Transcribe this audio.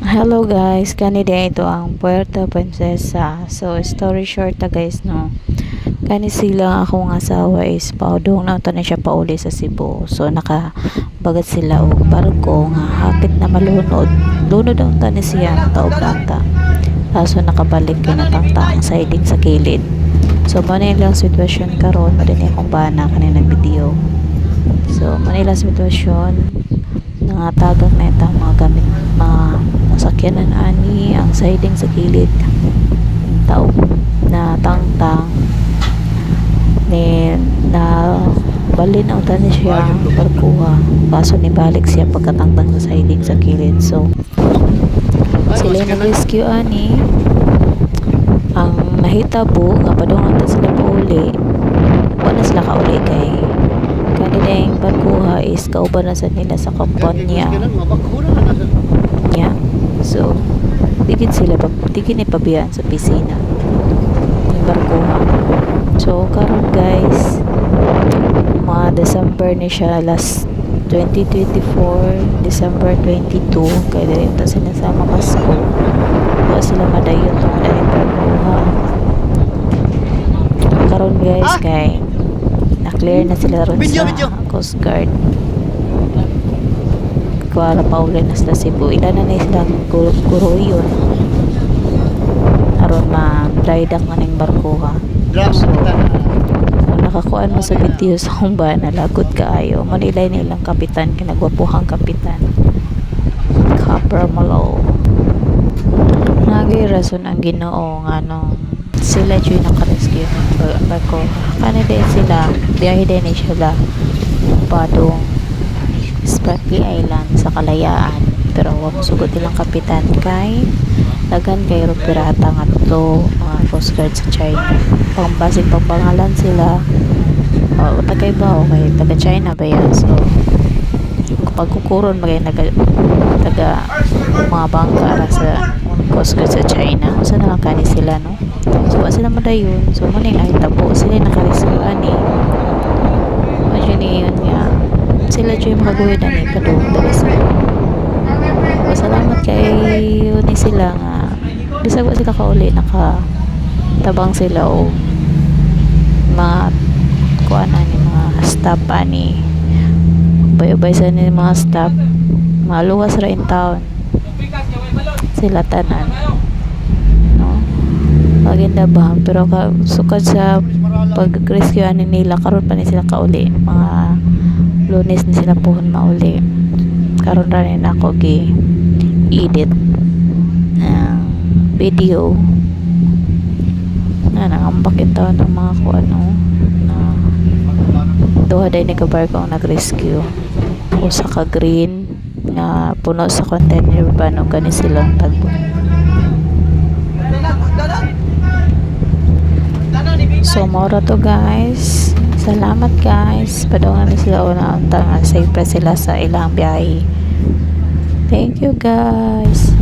Hello guys, kani din ito ang Puerto Princesa. So story short ta guys no. Kani sila akong asawa is paudong na to na siya pauli sa Cebu. So nakabagat sila og barko nga hapit na malunod. Lunod ang tani siya taog lata. Kaso nakabalik kay natangtang siding sa kilid. So mo na ilang sitwasyon karon madini akong bana kanina video. So mo na ilang sitwasyon nangatagak na itang mga gamit mga sakyanan ani ang siding sa kilid tao na tangtang ni na balin ang tani siya barkuha kaso ni balik siya pagkatangtang sa siding sa kilid. So sila nag-rescue ani ang nahitabo nga padung ta sila pauli wala sila kauli kay kanilang barkuha is kauban na sa nila sa kampanya niya. So digid ni pabiyaan sa pisina yung barkuha. So karon guys mga December ni siya last 2024 December 22 kaya rin ito sinasama Pasko wala sila madayon tong daling barkuha karon guys kay na-clear na sila ron sa Coast Guard kuwara pauli na sila Cebu ilan na silang guro yun aron ma-dry dock na ng barkuha. So nakakuan mo sa video sa kumba na lagot kaayo manilay nilang kapitan kinagwapuhang kapitan Copper Malo nagay rason ang Ginoo nga nung sila dyan nakarescue ng barko kanina sila biyahe din sila padong Spratly Island sa Kalayaan pero wag sugot ilang kapitan kay dagan kay pirata nga to mga Coast Guard sa China pangbasig pagpangalan sila tagay ba o kay taga China ba yan. So pagkukuron magay taga mga bangka sa Coast Guard sa China saan na lang kani sila no. So sila madayon so muna yung nahitabo sila nakarescue ani imagine yun nga sila dyan makaguhin na ni padung taga salamat kay ni sila nga bisag sila kauli nakatabang sila o mga kuan ani mga staff ani bay-bay sa ni mga staff maluwas ra in town sila tanan no maganda ba pero sukad sa pag-rescue ani nila karon pa ni sila kauli mga Lunes ni sila puhon mauli karon ra ni ako gi edit video na nangambak ito ng mga kuano na duha day ni kabarko ang nag-rescue usa ka green na puno sa container ba no gani silang tagbo. So mora to guys, salamat guys padungan ni sila una untang safe pa sila sa ilang biyahe. Thank you guys.